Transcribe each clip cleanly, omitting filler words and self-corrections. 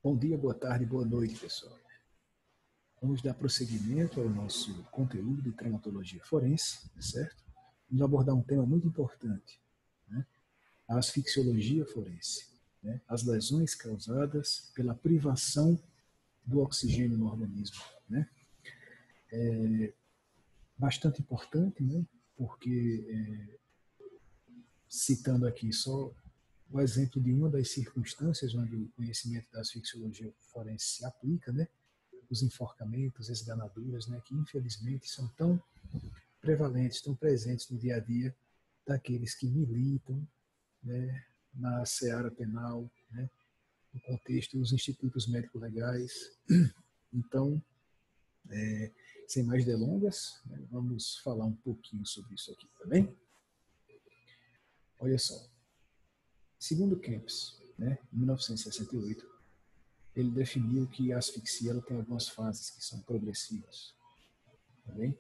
Bom dia, boa tarde, boa noite, pessoal. Vamos dar prosseguimento ao nosso conteúdo de traumatologia forense, certo? Vamos abordar um tema muito importante, né? A asfixiologia forense, né? As lesões causadas pela privação do oxigênio no organismo, né? Bastante importante, né? Porque, citando aqui só o exemplo de uma das circunstâncias onde o conhecimento da asfixiologia forense se aplica, né? Os enforcamentos, esganaduras, né, que infelizmente são tão prevalentes, tão presentes no dia a dia daqueles que militam, né, na seara penal, né, no contexto dos institutos médico-legais. Então, sem mais delongas, né, vamos falar um pouquinho sobre isso aqui, tá bem? Olha só, segundo Kempis, né, em 1968, ele definiu que a asfixia ela tem algumas fases que são progressivas, tá bem?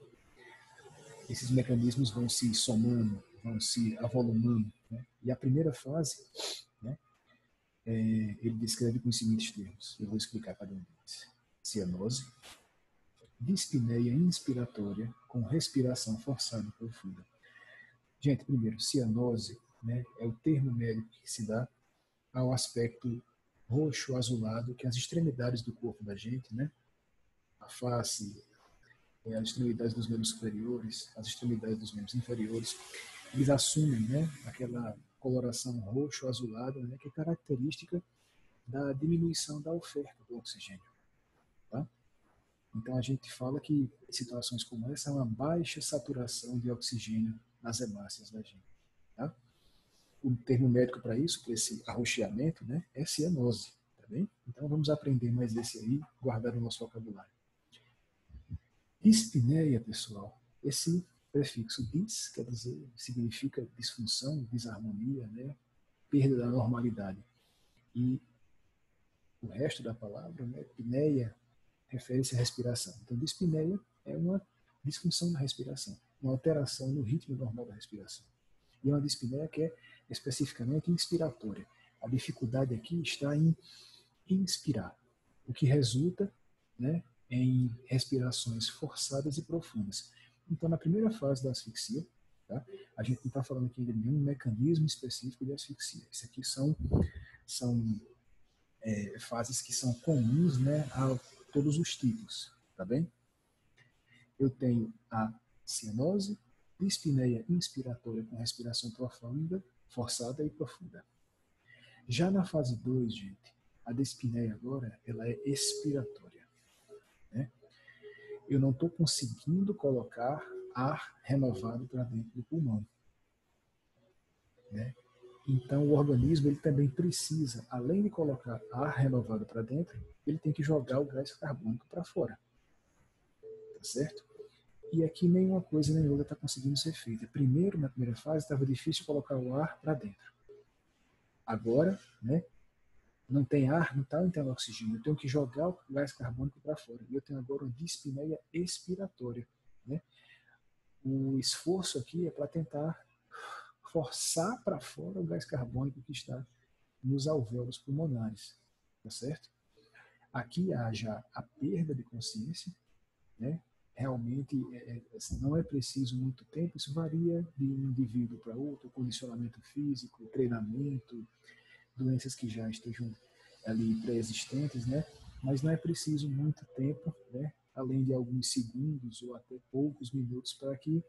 Esses mecanismos vão se somando, vão se avolumando. Né? E a primeira fase, né, ele descreve com os seguintes termos. Eu vou explicar cada um deles. Cianose, dispneia inspiratória com respiração forçada e profunda. Gente, primeiro, cianose, né, é o termo médico que se dá ao aspecto roxo azulado que as extremidades do corpo da gente, né, a face, as extremidades dos membros superiores, as extremidades dos membros inferiores, eles assumem, né, aquela coloração roxo-azulada, né, que é característica da diminuição da oferta do oxigênio. Tá? Então a gente fala que situações como essa é uma baixa saturação de oxigênio nas hemácias da gente. Tá? O termo médico para isso, para esse arroxeamento, né, é cianose. Tá bem? Então vamos aprender mais esse aí, guardar no nosso vocabulário. Dispneia, pessoal, esse prefixo dis quer dizer, significa disfunção, desarmonia, né, perda da normalidade. E o resto da palavra, né, pneia, refere-se à respiração. Então, dispneia é uma disfunção na respiração, uma alteração no ritmo normal da respiração. E uma dispneia que é especificamente inspiratória. A dificuldade aqui está em inspirar, o que resulta, né, em respirações forçadas e profundas. Então, na primeira fase da asfixia, tá, a gente não está falando aqui de nenhum mecanismo específico de asfixia. Isso aqui são fases que são comuns, né, a todos os tipos, tá bem? Eu tenho a cianose, dispneia inspiratória com respiração profunda, forçada e profunda. Já na fase 2, gente, a dispneia agora ela é expiratória. Né? Eu não estou conseguindo colocar ar renovado para dentro do pulmão. Né? Então, o organismo ele também precisa, além de colocar ar renovado para dentro, ele tem que jogar o gás carbônico para fora. Tá certo? E aqui nenhuma coisa nem outra está conseguindo ser feita. Primeiro, na primeira fase, estava difícil colocar o ar para dentro. Agora, né, não tem ar, não está entrando oxigênio. Eu tenho que jogar o gás carbônico para fora. E eu tenho agora uma dispneia expiratória. Né? O esforço aqui é para tentar forçar para fora o gás carbônico que está nos alvéolos pulmonares. Tá certo? Aqui há já a perda de consciência, né? Realmente não é preciso muito tempo, isso varia de um indivíduo para outro, condicionamento físico, treinamento, doenças que já estejam ali pré-existentes, né? Mas não é preciso muito tempo, né? Além de alguns segundos ou até poucos minutos para que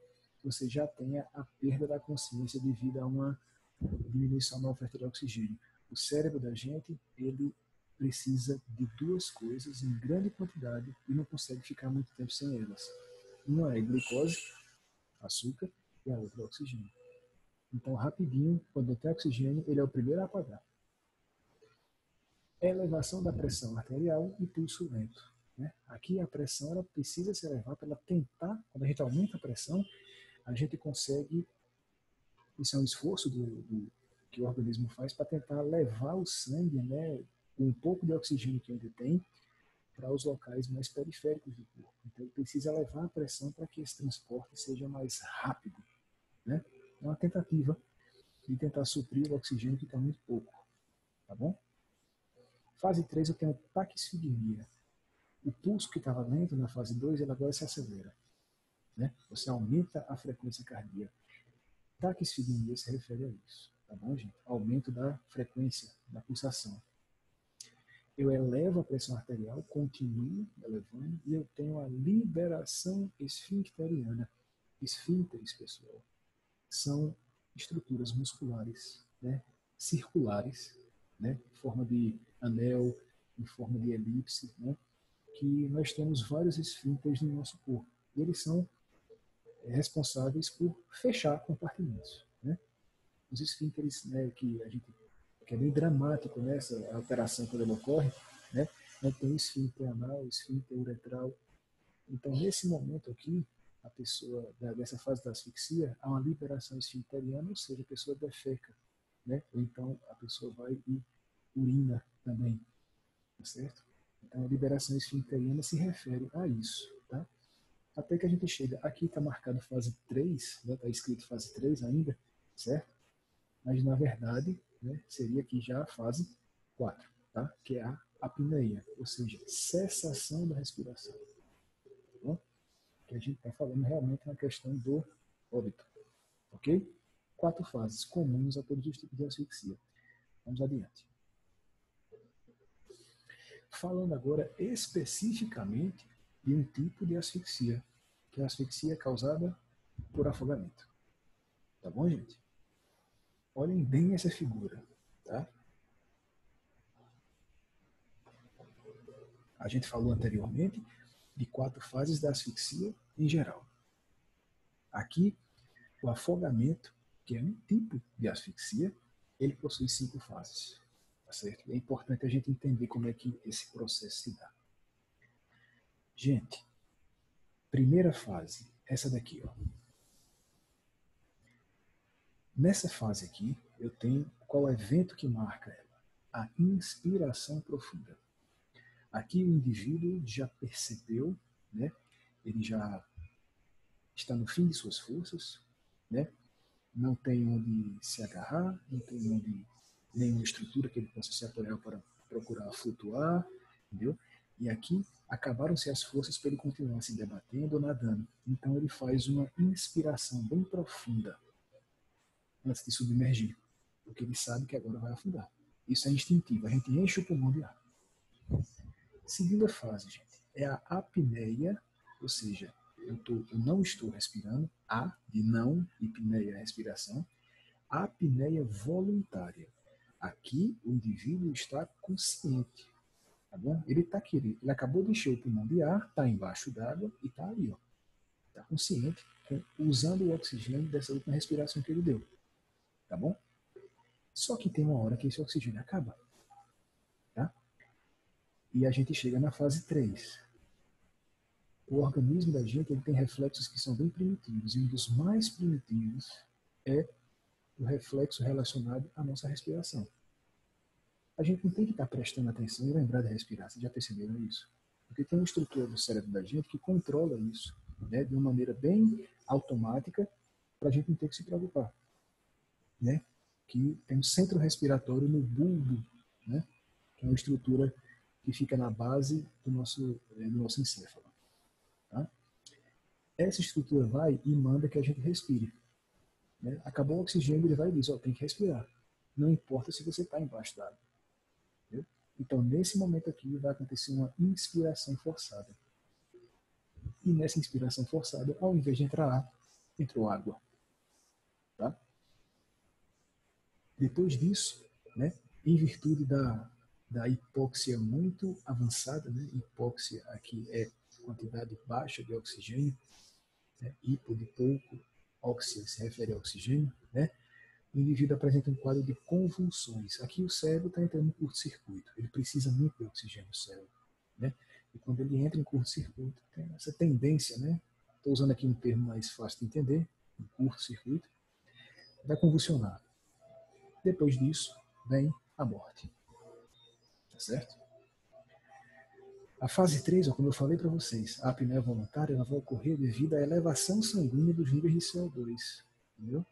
você já tenha a perda da consciência devido a uma diminuição na oferta de oxigênio. O cérebro da gente, ele precisa de duas coisas em grande quantidade e não consegue ficar muito tempo sem elas. Uma é glicose, açúcar, e a outra é oxigênio. Então, rapidinho, quando não tem oxigênio, ele é o primeiro a apagar. Elevação da pressão arterial e pulso lento. Né? Aqui a pressão ela precisa ser elevada para ela tentar, quando a gente aumenta a pressão, a gente consegue, isso é um esforço que o organismo faz para tentar levar o sangue, né, com um pouco de oxigênio que ele tem, para os locais mais periféricos do corpo. Então, ele precisa elevar a pressão para que esse transporte seja mais rápido. Né? É uma tentativa de tentar suprir o oxigênio que está muito pouco. Tá bom? Fase 3 eu tenho taquisfigmia. O pulso que estava lento na fase 2, ele agora se acelera. Né? Você aumenta a frequência cardíaca. Taquisfigmia se refere a isso. Tá bom, gente? Aumento da frequência da pulsação. Eu elevo a pressão arterial, continuo elevando, e eu tenho a liberação esfincteriana. Esfínteres, pessoal, são estruturas musculares, né, circulares, né, em forma de anel, em forma de elipse, né, que nós temos vários esfínteres no nosso corpo. E eles são responsáveis por fechar compartimentos. Né? Os esfínteres, né, que é bem dramático nessa alteração quando ela ocorre, né? Tem o esfíncter anal, o esfíncter uretral. Então, nesse momento aqui, a pessoa, dessa fase da asfixia, há uma liberação esfincteriana, ou seja, a pessoa defeca, né? Ou então a pessoa vai e urina também, tá certo? Então, a liberação esfincteriana se refere a isso, tá? Até que a gente chega, aqui está marcado fase 3, né? Está escrito fase 3 ainda, certo? Mas, na verdade, né, seria aqui já a fase 4, tá? Que é a apneia, ou seja, cessação da respiração. Tá bom? Que a gente está falando realmente na questão do óbito. Ok? 4 fases comuns a todos os tipos de asfixia. Vamos adiante. Falando agora especificamente de um tipo de asfixia, que é a asfixia causada por afogamento. Tá bom, gente? Olhem bem essa figura, tá? A gente falou anteriormente de 4 fases da asfixia em geral. Aqui, o afogamento, que é um tipo de asfixia, ele possui 5 fases. Tá certo? É importante a gente entender como é que esse processo se dá. Gente, primeira fase, essa daqui, ó. Nessa fase aqui, eu tenho qual evento que marca ela? A inspiração profunda. Aqui o indivíduo já percebeu, né? Ele já está no fim de suas forças, né? Não tem onde se agarrar, não tem onde nenhuma estrutura que ele possa se apoiar para procurar flutuar, entendeu? E aqui acabaram-se as forças para ele continuar se debatendo ou nadando. Então ele faz uma inspiração bem profunda antes de submergir, porque ele sabe que agora vai afundar. Isso é instintivo, a gente enche o pulmão de ar. Segunda fase, gente, é a apneia, ou seja, eu não estou respirando, A de não, e pneia é respiração, a apneia voluntária. Aqui o indivíduo está consciente, tá bom? Ele está aqui, ele acabou de encher o pulmão de ar, está embaixo d'água e está ali, ó. Está consciente, usando o oxigênio dessa última respiração que ele deu, tá bom? Só que tem uma hora que esse oxigênio acaba, tá? E a gente chega na fase 3. O organismo da gente ele tem reflexos que são bem primitivos, e um dos mais primitivos é o reflexo relacionado à nossa respiração. A gente não tem que estar prestando atenção e lembrar de respirar, vocês já perceberam isso? Porque tem uma estrutura do cérebro da gente que controla isso, né, de uma maneira bem automática, para a gente não ter que se preocupar. Né? Que tem um centro respiratório no bulbo, né, que é uma estrutura que fica na base do nosso encéfalo. Tá? Essa estrutura vai e manda que a gente respire. Né? Acabou o oxigênio, ele vai e diz, tem que respirar. Não importa se você está embaixo d'água. Então, nesse momento aqui, vai acontecer uma inspiração forçada. E nessa inspiração forçada, ao invés de entrar ar, entrou água. Tá? Depois disso, né, em virtude da hipóxia muito avançada, né, hipóxia aqui é quantidade baixa de oxigênio, né, hipo de pouco, óxia se refere ao oxigênio, né, o indivíduo apresenta um quadro de convulsões. Aqui o cérebro está entrando em curto-circuito, ele precisa muito de oxigênio no cérebro. Né? E quando ele entra em curto-circuito, tem essa tendência, né? Estou usando aqui um termo mais fácil de entender, um curto-circuito, vai convulsionar. Depois disso, vem a morte. Tá certo? A fase 3, como eu falei para vocês, a apneia voluntária ela vai ocorrer devido à elevação sanguínea dos níveis de CO2. Entendeu?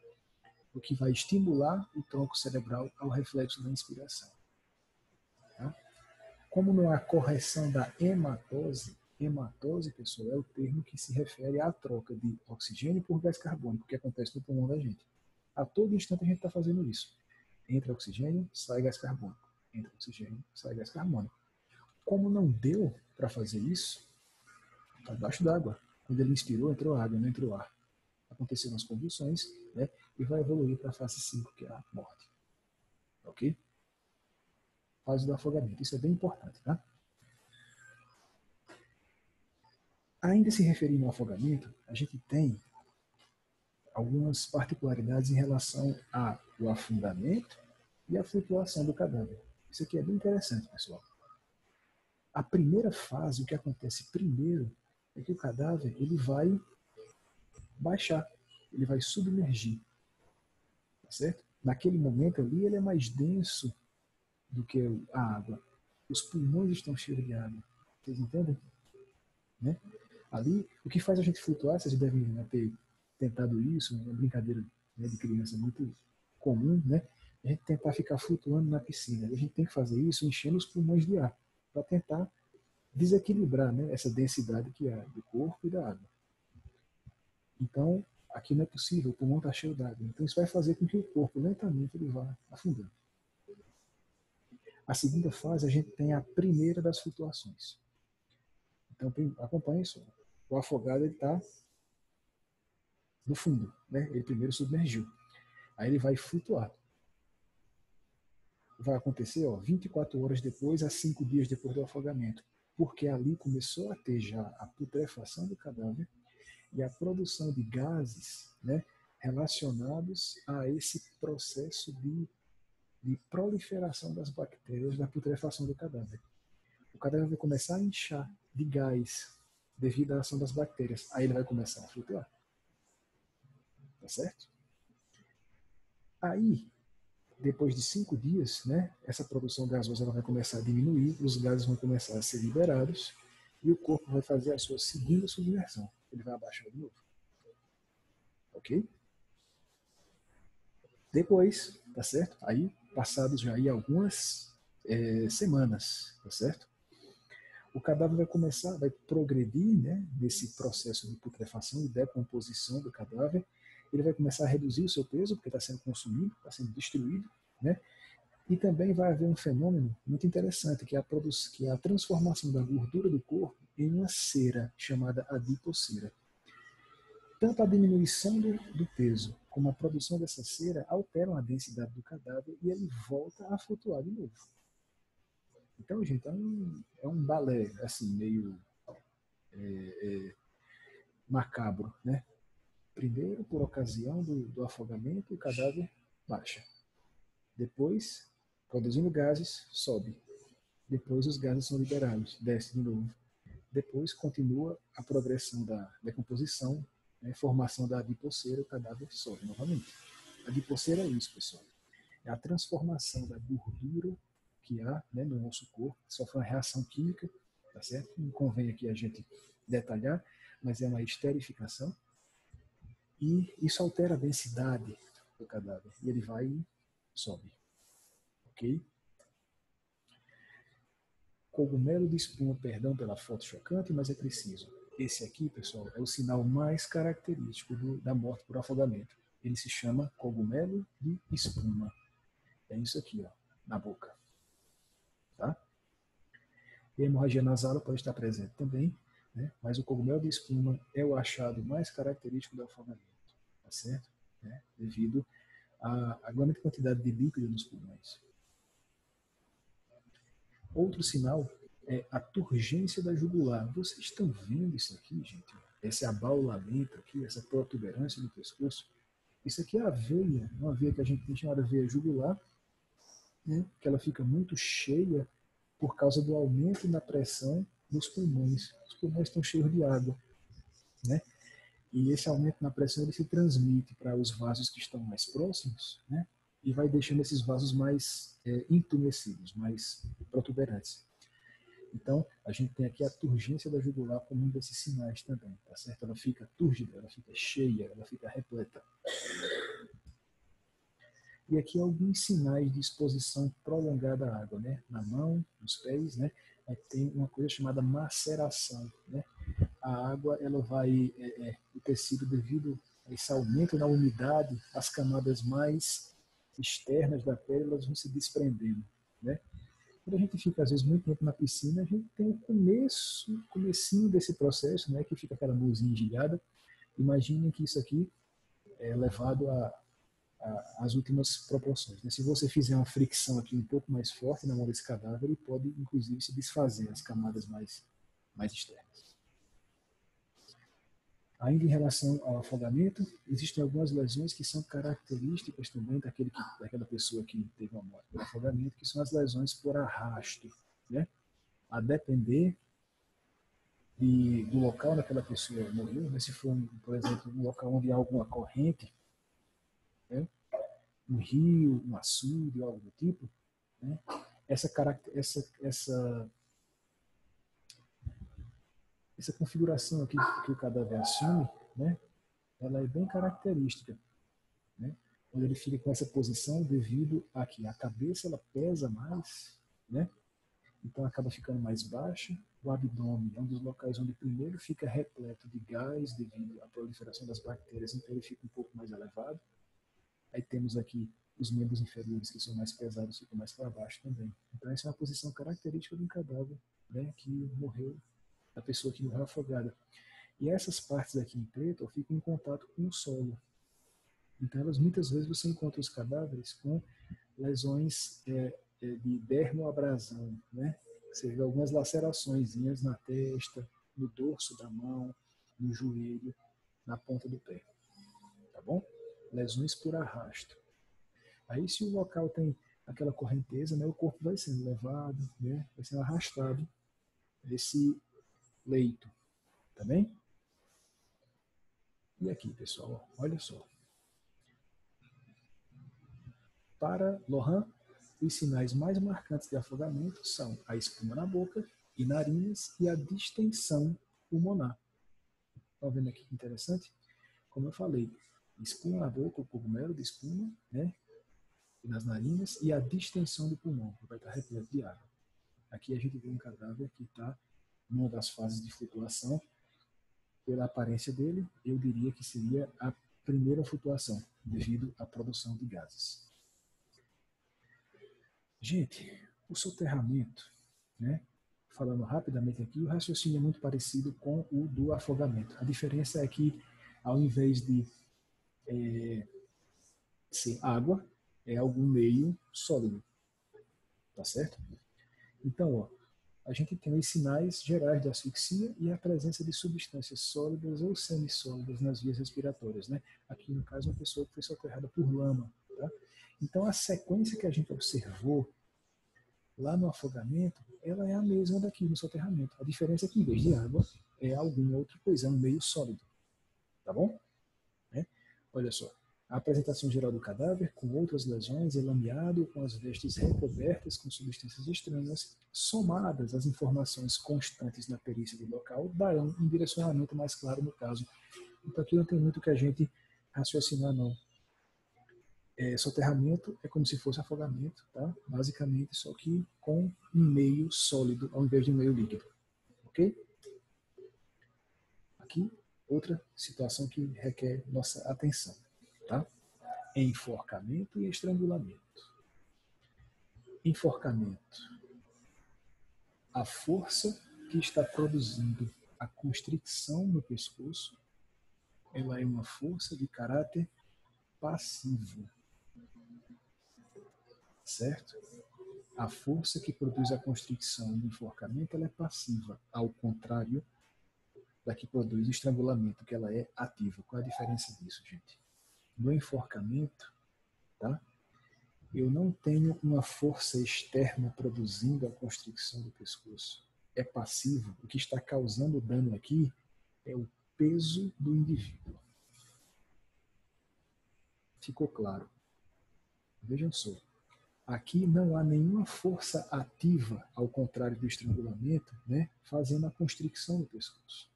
O que vai estimular o tronco cerebral ao reflexo da inspiração. Tá? Como não há correção da hematose, pessoal, é o termo que se refere à troca de oxigênio por gás carbônico que acontece no pulmão da gente. A todo instante a gente está fazendo isso. Entra oxigênio, sai gás carbônico. Entra oxigênio, sai gás carbônico. Como não deu para fazer isso, está debaixo d'água. Quando ele inspirou, entrou água, não entrou ar. Aconteceram as convulsões, né? E vai evoluir para a fase 5, que é a morte. Ok? Fase do afogamento. Isso é bem importante, tá? Ainda se referindo ao afogamento, a gente tem algumas particularidades em relação ao afundamento e à flutuação do cadáver. Isso aqui é bem interessante, pessoal. A primeira fase, o que acontece primeiro, é que o cadáver ele vai baixar, ele vai submergir, tá certo? Naquele momento ali, ele é mais denso do que a água. Os pulmões estão cheios de água. Vocês entendem? Né? Ali, o que faz a gente flutuar, vocês devem ter tentado isso, uma brincadeira, né, de criança muito comum, né? A gente tentar ficar flutuando na piscina. E a gente tem que fazer isso enchendo os pulmões de ar, para tentar desequilibrar, né, essa densidade que há do corpo e da água. Então, aqui não é possível, o pulmão está cheio d'água. Então, isso vai fazer com que o corpo lentamente ele vá afundando. A segunda fase, a gente tem a primeira das flutuações. Então, acompanhe isso. O afogado está no fundo, né? Ele primeiro submergiu. Aí ele vai flutuar. Vai acontecer 24 horas depois a 5 dias depois do afogamento. Porque ali começou a ter já a putrefação do cadáver e a produção de gases, né, relacionados a esse processo de proliferação das bactérias da putrefação do cadáver. O cadáver vai começar a inchar de gás devido à ação das bactérias. Aí ele vai começar a flutuar. Tá certo? Aí, depois de 5 dias, né, essa produção gasosa ela vai começar a diminuir, os gases vão começar a ser liberados e o corpo vai fazer a sua segunda submersão. Ele vai abaixar de novo. Ok? Depois, tá certo? Aí, passados já aí algumas semanas, tá certo? O cadáver vai começar, vai progredir, né, nesse processo de putrefação e decomposição do cadáver. Ele vai começar a reduzir o seu peso, porque está sendo consumido, está sendo destruído, né? E também vai haver um fenômeno muito interessante, que é a transformação da gordura do corpo em uma cera, chamada adipocera. Tanto a diminuição do peso como a produção dessa cera alteram a densidade do cadáver e ele volta a flutuar de novo. Então, gente, é um balé, assim, meio macabro, né? Primeiro, por ocasião do afogamento, o cadáver baixa. Depois, produzindo gases, sobe. Depois, os gases são liberados, desce de novo. Depois, continua a progressão da decomposição, né? Formação da adipocera, o cadáver sobe novamente. A adipocera é isso, pessoal. É a transformação da gordura que há, né, no nosso corpo, sofre uma reação química, tá certo? Não convém aqui a gente detalhar, mas é uma esterificação, e isso altera a densidade do cadáver, e ele vai e sobe, ok? Cogumelo de espuma, perdão pela foto chocante, mas é preciso. Esse aqui, pessoal, é o sinal mais característico da morte por afogamento. Ele se chama cogumelo de espuma. É isso aqui, ó, na boca. Tá? E a hemorragia nasal pode estar presente também, né? Mas o cogumelo de espuma é o achado mais característico do afogamento, tá certo? Né? Devido à grande quantidade de líquido nos pulmões. Outro sinal é a turgência da jugular. Vocês estão vendo isso aqui, gente? Esse abaulamento aqui, essa protuberância no pescoço. Isso aqui é a veia, uma veia que a gente tem chamada veia jugular, né? Que ela fica muito cheia por causa do aumento na pressão nos pulmões. Os pulmões estão cheios de água, né? E esse aumento na pressão ele se transmite para os vasos que estão mais próximos, né? E vai deixando esses vasos mais entumecidos, mais protuberantes. Então, a gente tem aqui a turgência da jugular como um desses sinais também, tá certo? Ela fica túrgida, ela fica cheia, ela fica repleta. E aqui alguns sinais de exposição prolongada à água, né? Na mão, nos pés, né? Aí tem uma coisa chamada maceração, né? A água, ela vai, o tecido, devido a esse aumento na umidade, as camadas mais externas da pele, elas vão se desprendendo, né? Quando a gente fica, às vezes, muito tempo na piscina, a gente tem o comecinho desse processo, né? Que fica aquela mãozinha gilhada. Imaginem que isso aqui é levado às últimas proporções, né? Se você fizer uma fricção aqui um pouco mais forte na mão desse cadáver, ele pode, inclusive, se desfazer as camadas mais externas. Ainda em relação ao afogamento, existem algumas lesões que são características também daquela pessoa que teve uma morte por afogamento, que são as lesões por arrasto, né? A depender do local onde aquela pessoa morreu, né? Se for, por exemplo, um local onde há alguma corrente, né? Um rio, um açude, algo do tipo, né? Essa configuração aqui que o cadáver assume, né? Ela é bem característica, né? Quando ele fica com essa posição devido a que a cabeça ela pesa mais, né? Então acaba ficando mais baixa. O abdômen é um dos locais onde primeiro fica repleto de gás devido à proliferação das bactérias, então ele fica um pouco mais elevado. Aí temos aqui os membros inferiores que são mais pesados, ficam mais para baixo também. Então essa é uma posição característica de um cadáver, né, que morreu, da pessoa que morreu afogada. E essas partes aqui em preto ficam em contato com o solo. Então elas muitas vezes você encontra os cadáveres com lesões de dermoabrasão, né? Você vê algumas lacerações na testa, no dorso da mão, no joelho, na ponta do pé, tá bom? Lesões por arrasto. Aí se o local tem aquela correnteza, né, o corpo vai sendo levado, né, vai sendo arrastado esse leito, tá bem? E aqui, pessoal, olha só. Para Lohan, os sinais mais marcantes de afogamento são a espuma na boca e narinas e a distensão pulmonar. Estão vendo aqui que interessante? Como eu falei, espuma na boca, o cogumelo de espuma, né? E nas narinas, e a distensão do pulmão, que vai estar repleto de água. Aqui a gente vê um cadáver que está numa das fases de flutuação. Pela aparência dele, eu diria que seria a primeira flutuação, devido à produção de gases. Gente, o soterramento, né? Falando rapidamente aqui, o raciocínio é muito parecido com o do afogamento. A diferença é que, ao invés de ser água, é algum meio sólido, tá certo? Então, ó, a gente tem os sinais gerais de asfixia e a presença de substâncias sólidas ou semissólidas nas vias respiratórias, né? Aqui, no caso, uma pessoa que foi soterrada por lama, tá? Então, a sequência que a gente observou lá no afogamento, ela é a mesma daqui no soterramento. A diferença é que, em vez de água, é alguma outra coisa, é um meio sólido, tá bom? Né? Olha só, a apresentação geral do cadáver, com outras lesões, é lameado, com as vestes recobertas com substâncias estranhas, somadas às informações constantes na perícia do local, darão um direcionamento mais claro no caso. Então aqui não tem muito que a gente raciocinar, não. Soterramento é como se fosse afogamento, tá? Basicamente, só que com um meio sólido ao invés de um meio líquido. Ok? Aqui, outra situação que requer nossa atenção, tá? Enforcamento e estrangulamento. Enforcamento. A força que está produzindo a constricção no pescoço, ela é uma força de caráter passivo, certo? A força que produz a constricção do enforcamento, ela é passiva, ao contrário da que produz o estrangulamento, que ela é ativa. Qual é a diferença disso, gente? No enforcamento, tá? Eu não tenho uma força externa produzindo a constricção do pescoço. É passivo. O que está causando dano aqui é o peso do indivíduo. Ficou claro? Vejam só. Aqui não há nenhuma força ativa, ao contrário do estrangulamento, né, fazendo a constricção do pescoço.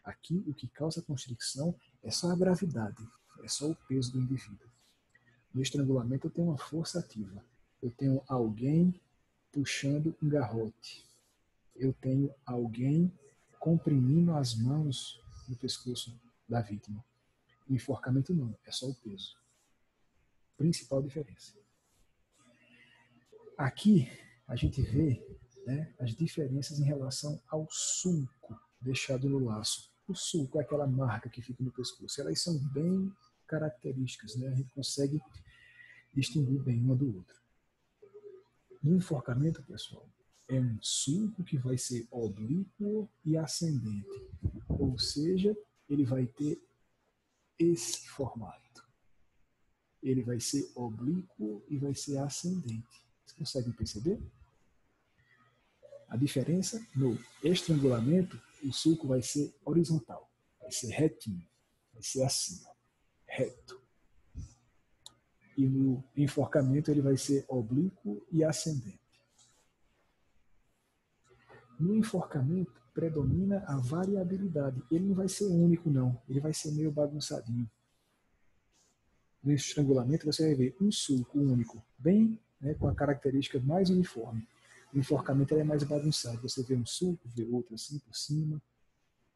Aqui o que causa a constricção é só a gravidade, é só o peso do indivíduo. No estrangulamento eu tenho uma força ativa. Eu tenho alguém puxando um garrote. Eu tenho alguém comprimindo as mãos no pescoço da vítima. O enforcamento não, é só o peso. Principal diferença. Aqui a gente vê, né, as diferenças em relação ao sulco deixado no laço. O sulco é aquela marca que fica no pescoço. Elas são bem características, né? A gente consegue distinguir bem uma do outro. No enforcamento, pessoal, é um sulco que vai ser oblíquo e ascendente. Ou seja, ele vai ter esse formato. Ele vai ser oblíquo e vai ser ascendente. Vocês conseguem perceber? A diferença no estrangulamento, o sulco vai ser horizontal, vai ser retinho, vai ser assim, reto. E no enforcamento ele vai ser oblíquo e ascendente. No enforcamento predomina a variabilidade. Ele não vai ser único, não. Ele vai ser meio bagunçadinho. No estrangulamento você vai ver um sulco único, bem, né, com a característica mais uniforme. No enforcamento ele é mais bagunçado. Você vê um sulco, vê outro assim por cima.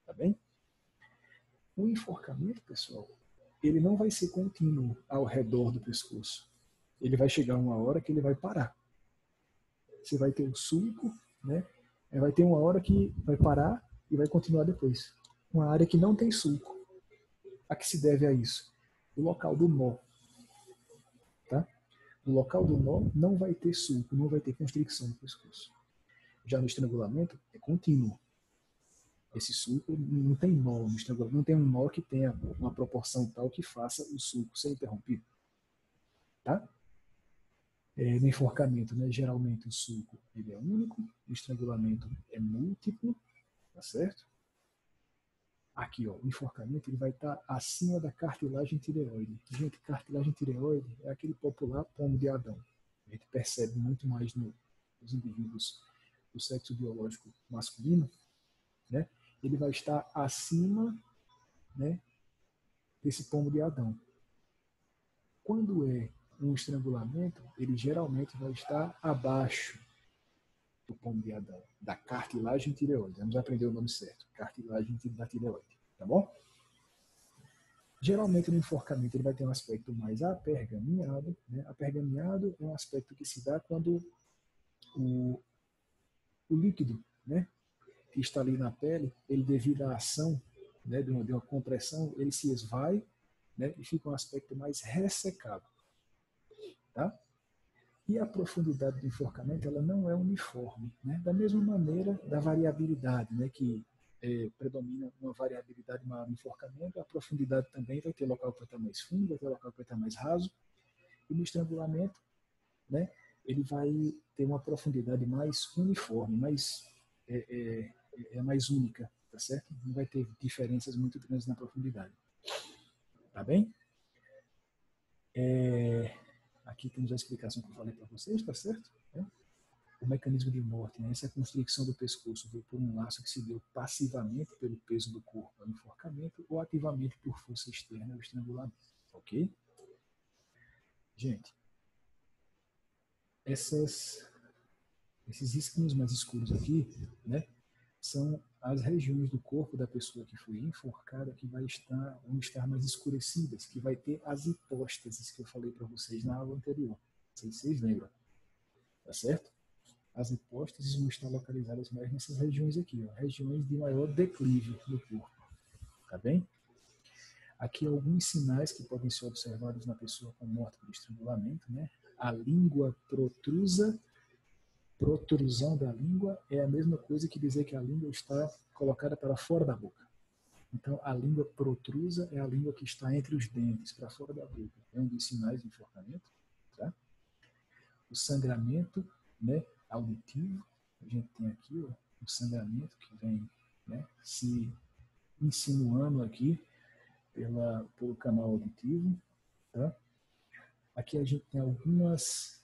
Tá bem? O enforcamento, pessoal, ele não vai ser contínuo ao redor do pescoço. Ele vai chegar uma hora que ele vai parar. Você vai ter o sulco, né? Vai ter uma hora que vai parar e vai continuar depois. Uma área que não tem sulco. A que se deve a isso? O local do nó. Tá? No local do nó não vai ter sulco, não vai ter constricção no pescoço. Já no estrangulamento é contínuo. Esse sulco não tem nó no estrangulamento, não tem um nó que tenha uma proporção tal que faça o sulco ser interrompido. Tá? No enforcamento, né, geralmente o sulco ele é único, o estrangulamento é múltiplo, tá certo? Aqui, ó, o enforcamento ele vai estar acima da cartilagem tireoide. Gente, cartilagem tireoide é aquele popular pomo de Adão. A gente percebe muito mais nos indivíduos do sexo biológico masculino, né? Ele vai estar acima, né, desse pomo de Adão. Quando é um estrangulamento, ele geralmente vai estar abaixo do pomo de Adão, da cartilagem tireoide. Vamos aprender o nome certo, cartilagem da tireoide, tá bom? Geralmente no enforcamento ele vai ter um aspecto mais apergaminhado, né? Apergaminhado é um aspecto que se dá quando o líquido, né, que está ali na pele, ele devido à ação, né, de uma compressão, ele se esvai, né, e fica um aspecto mais ressecado, tá? E a profundidade do enforcamento ela não é uniforme, né? Da mesma maneira da variabilidade, né, que predomina uma variabilidade maior no enforcamento, a profundidade também vai ter local que vai estar mais fundo, vai ter local que vai estar mais raso, e no estrangulamento, né, ele vai ter uma profundidade mais uniforme, mais única, tá certo? Não vai ter diferenças muito grandes na profundidade. Tá bem? Aqui temos a explicação que eu falei para vocês, tá certo? O mecanismo de morte, né? Essa constricção do pescoço veio por um laço que se deu passivamente pelo peso do corpo ao enforcamento ou ativamente por força externa ao estrangulamento, ok? Gente, esses risquinhos mais escuros aqui, né, são as regiões do corpo da pessoa que foi enforcada que vão estar mais escurecidas, que vai ter as hipóstases que eu falei para vocês na aula anterior. Não sei se vocês lembram, tá certo? As hipóstases vão estar localizadas mais nessas regiões aqui, ó, regiões de maior declive do corpo, tá bem? Aqui alguns sinais que podem ser observados na pessoa com morte por estrangulamento, né? A língua protrusa. Protrusão da língua é a mesma coisa que dizer que a língua está colocada para fora da boca. Então, a língua protrusa é a língua que está entre os dentes, para fora da boca. É um dos sinais de enforcamento. Tá? O sangramento, né, auditivo. A gente tem aqui ó, o sangramento que vem, né, se insinuando aqui pelo canal auditivo. Tá? Aqui a gente tem algumas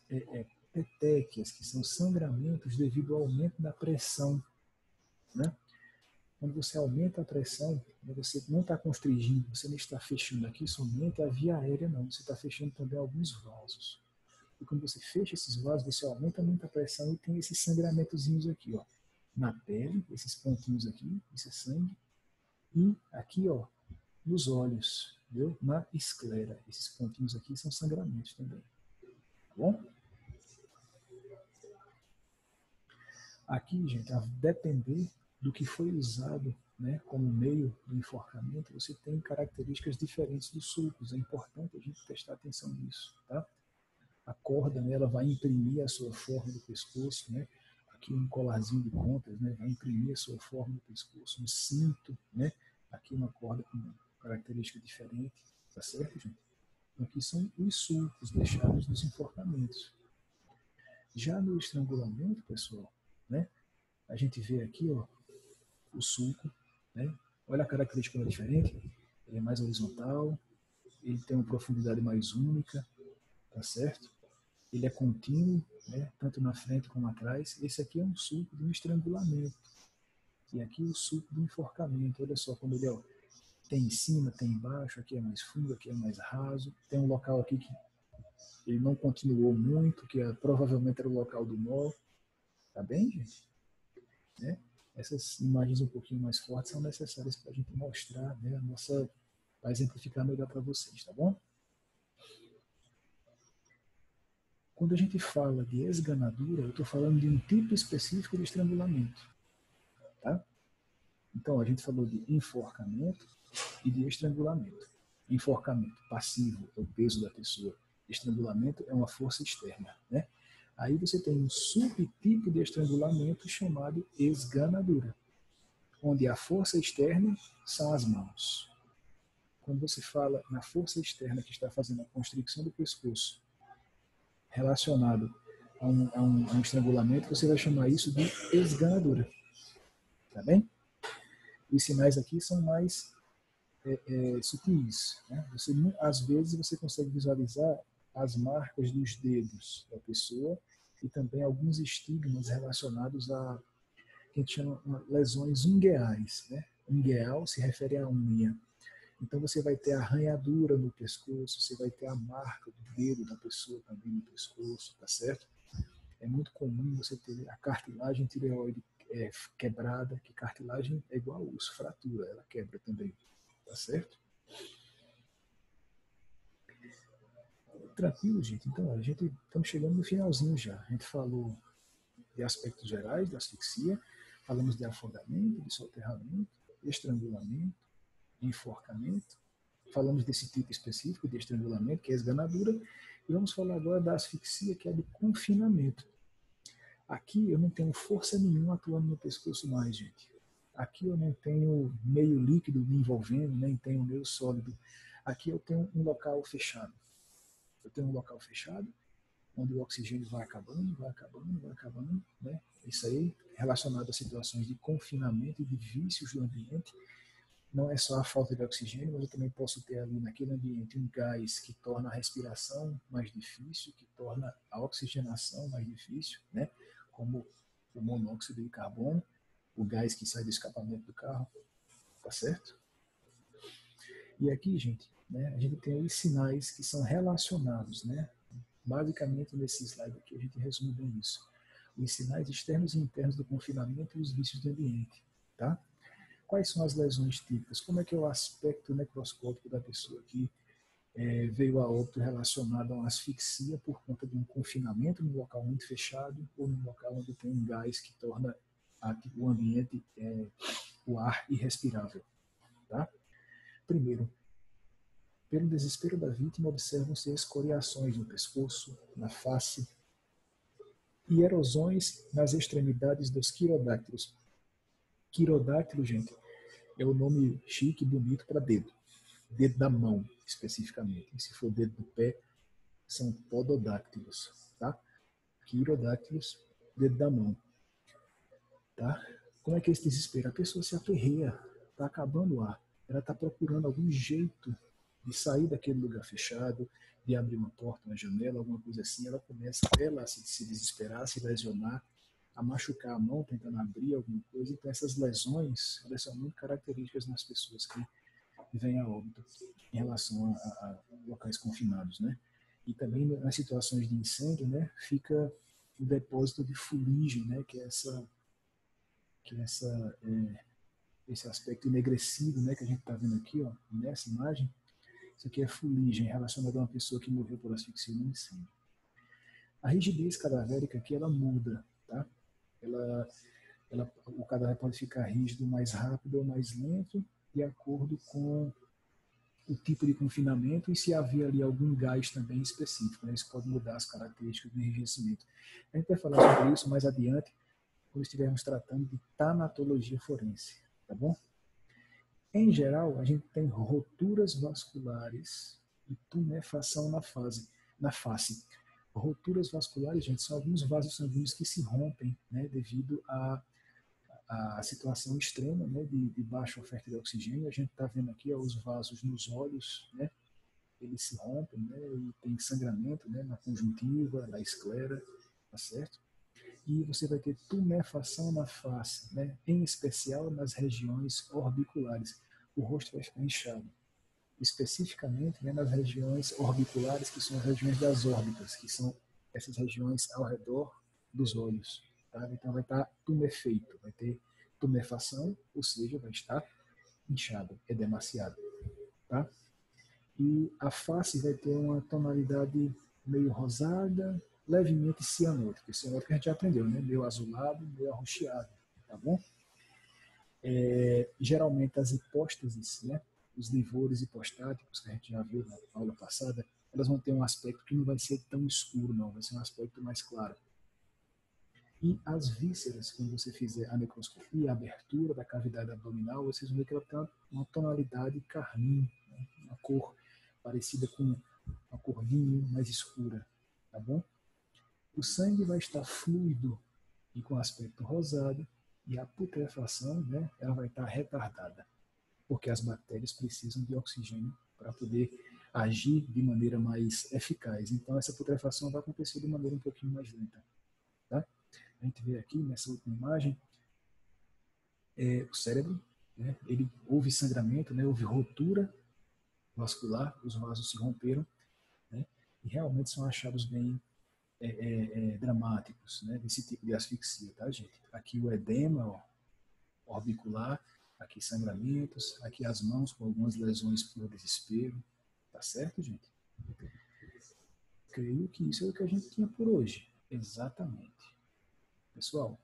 petequias, que são sangramentos devido ao aumento da pressão, né? Quando você aumenta a pressão, você não está constringindo, você não está fechando aqui somente a via aérea, não. Você está fechando também alguns vasos. E quando você fecha esses vasos, você aumenta muito a pressão e tem esses sangramentozinhos aqui, ó. Na pele, esses pontinhos aqui, isso é sangue. E aqui, ó, nos olhos, entendeu? Na esclera. Esses pontinhos aqui são sangramentos também. Tá bom? Aqui, gente, a depender do que foi usado, né, como meio do enforcamento, você tem características diferentes dos sulcos. É importante a gente prestar atenção nisso, tá? A corda, né, ela vai imprimir a sua forma do pescoço, né? Aqui um colarzinho de pontas, né, vai imprimir a sua forma do pescoço, um cinto, né? Aqui uma corda com característica diferente, tá certo, gente? Então, aqui são os sulcos deixados nos enforcamentos. Já no estrangulamento, pessoal, né? A gente vê aqui, ó, o sulco, né? Olha a característica diferente. Ele é mais horizontal, ele tem uma profundidade mais única, tá certo? Ele é contínuo, né? Tanto na frente como atrás. Esse aqui é um sulco de um estrangulamento. E aqui o sulco do enforcamento. Olha só como ele, ó, tem em cima, tem embaixo, aqui é mais fundo, aqui é mais raso. Tem um local aqui que ele não continuou muito, que provavelmente era o local do nó. Tá bem, gente? Né? Essas imagens um pouquinho mais fortes são necessárias para a gente mostrar, né, a nossa, para exemplificar melhor para vocês, tá bom? Quando a gente fala de esganadura, eu estou falando de um tipo específico de estrangulamento, tá? Então, a gente falou de enforcamento e de estrangulamento. Enforcamento passivo é o peso da pessoa. Estrangulamento é uma força externa, né? Aí você tem um subtipo de estrangulamento chamado esganadura, onde a força externa são as mãos. Quando você fala na força externa que está fazendo a constricção do pescoço relacionado a um estrangulamento, você vai chamar isso de esganadura. Tá bem? Os sinais aqui são mais sutis. Né? Às vezes você consegue visualizar as marcas dos dedos da pessoa e também alguns estigmas relacionados a que a gente chama lesões ungueais. Né? Ungueal se refere à unha. Então você vai ter arranhadura no pescoço, você vai ter a marca do dedo da pessoa também no pescoço, tá certo? É muito comum você ter a cartilagem tireoide quebrada, que cartilagem é igual a osso, fratura, ela quebra também, tá certo? Tranquilo, gente. Então, a gente estamos chegando no finalzinho já. A gente falou de aspectos gerais da asfixia, falamos de afogamento, de soterramento, estrangulamento, enforcamento, falamos desse tipo específico de estrangulamento, que é a esganadura, e vamos falar agora da asfixia, que é do confinamento. Aqui eu não tenho força nenhuma atuando no pescoço mais, gente. Aqui eu não tenho meio líquido me envolvendo, nem tenho meio sólido. Aqui eu tenho um local fechado. Eu tenho um local fechado, onde o oxigênio vai acabando, vai acabando, vai acabando, né? Isso aí relacionado a situações de confinamento e de vícios do ambiente. Não é só a falta de oxigênio, mas eu também posso ter ali naquele ambiente um gás que torna a respiração mais difícil, que torna a oxigenação mais difícil, né? Como o monóxido de carbono, o gás que sai do escapamento do carro, tá certo? E aqui, gente, né, a gente tem os sinais que são relacionados, né? Basicamente, nesse slide aqui, a gente resume bem isso. Os sinais externos e internos do confinamento e os vícios do ambiente, tá? Quais são as lesões típicas? Como é que é o aspecto necroscópico da pessoa que veio a óbito relacionado a uma asfixia por conta de um confinamento num local muito fechado ou num local onde tem um gás que torna o ambiente, o ar irrespirável, tá? Primeiro, pelo desespero da vítima, observam-se escoriações no pescoço, na face e erosões nas extremidades dos quirodáctilos. Quirodáctilo, gente, é o nome chique e bonito para dedo. Dedo da mão, especificamente. E se for dedo do pé, são pododáctilos, tá? Quirodáctilos, dedo da mão, tá? Como é que é esse desespero? A pessoa se aperreia, tá acabando o ar. Ela está procurando algum jeito de sair daquele lugar fechado, de abrir uma porta, uma janela, alguma coisa assim. Ela começa, ela a se desesperar, a se lesionar, a machucar a mão, tentando abrir alguma coisa. Então, essas lesões, elas são muito características nas pessoas que vêm a óbito em relação a locais confinados, né? E também nas situações de incêndio, né, fica o depósito de fuligem, né, esse aspecto enegrecido, né, que a gente está vendo aqui, ó, nessa imagem. Isso aqui é fuligem relacionada a uma pessoa que morreu por asfixia no incêndio. A rigidez cadavérica aqui, ela muda, tá? O cadáver pode ficar rígido mais rápido ou mais lento, de acordo com o tipo de confinamento e se havia ali algum gás também específico, né? Isso pode mudar as características do enrijecimento. A gente vai falar sobre isso mais adiante, quando estivermos tratando de tanatologia forense, tá bom? Em geral, a gente tem roturas vasculares e tumefação na face. Roturas vasculares, gente, são alguns vasos sanguíneos que se rompem, né, devido à situação extrema, né, de baixa oferta de oxigênio. A gente está vendo aqui, ó, os vasos nos olhos, né, eles se rompem, né, e tem sangramento, né, na conjuntiva, na esclera, tá certo? E você vai ter tumefação na face, né, em especial nas regiões orbiculares. O rosto vai ficar inchado, especificamente, né, nas regiões orbiculares, que são as regiões das órbitas, que são essas regiões ao redor dos olhos. Tá? Então vai estar tumefeito, vai ter tumefação, ou seja, vai estar inchado, edemaciado. Tá? E a face vai ter uma tonalidade meio rosada, levemente cianótica. Cianótica a gente já aprendeu, né? Meio azulado, meio arroxeado, tá bom? Geralmente as hipóstases, né? Os livores hipostáticos, que a gente já viu na aula passada, elas vão ter um aspecto que não vai ser tão escuro, não, vai ser um aspecto mais claro. E as vísceras, quando você fizer a necroscopia, a abertura da cavidade abdominal, vocês vão ver que ela tem uma tonalidade carmim, né? Uma cor parecida com uma cor vinho mais escura, tá bom? O sangue vai estar fluido e com aspecto rosado, e a putrefação, né, ela vai estar retardada, porque as bactérias precisam de oxigênio para poder agir de maneira mais eficaz. Então, essa putrefação vai acontecer de maneira um pouquinho mais lenta. Tá? A gente vê aqui nessa última imagem o cérebro, né, ele houve sangramento, né, houve rotura vascular, os vasos se romperam, né, e realmente são achados bem dramáticos, né, desse tipo de asfixia, tá, gente? Aqui o edema, ó, orbicular, aqui sangramentos, aqui as mãos com algumas lesões por desespero, tá certo, gente? Creio que isso é o que a gente tinha por hoje. Exatamente. Pessoal,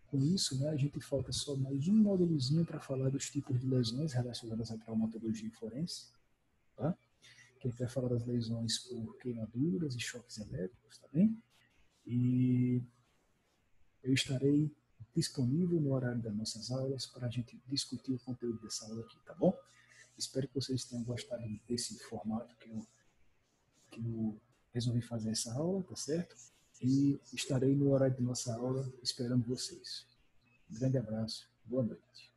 com isso, né, a gente falta só mais um módulozinho para falar dos tipos de lesões relacionadas à traumatologia forense, tá? Que a gente vai falar das lesões por queimaduras e choques elétricos, tá bem? E eu estarei disponível no horário das nossas aulas para a gente discutir o conteúdo dessa aula aqui, tá bom? Espero que vocês tenham gostado desse formato que eu resolvi fazer essa aula, tá certo? E estarei no horário de nossa aula esperando vocês. Um grande abraço, boa noite.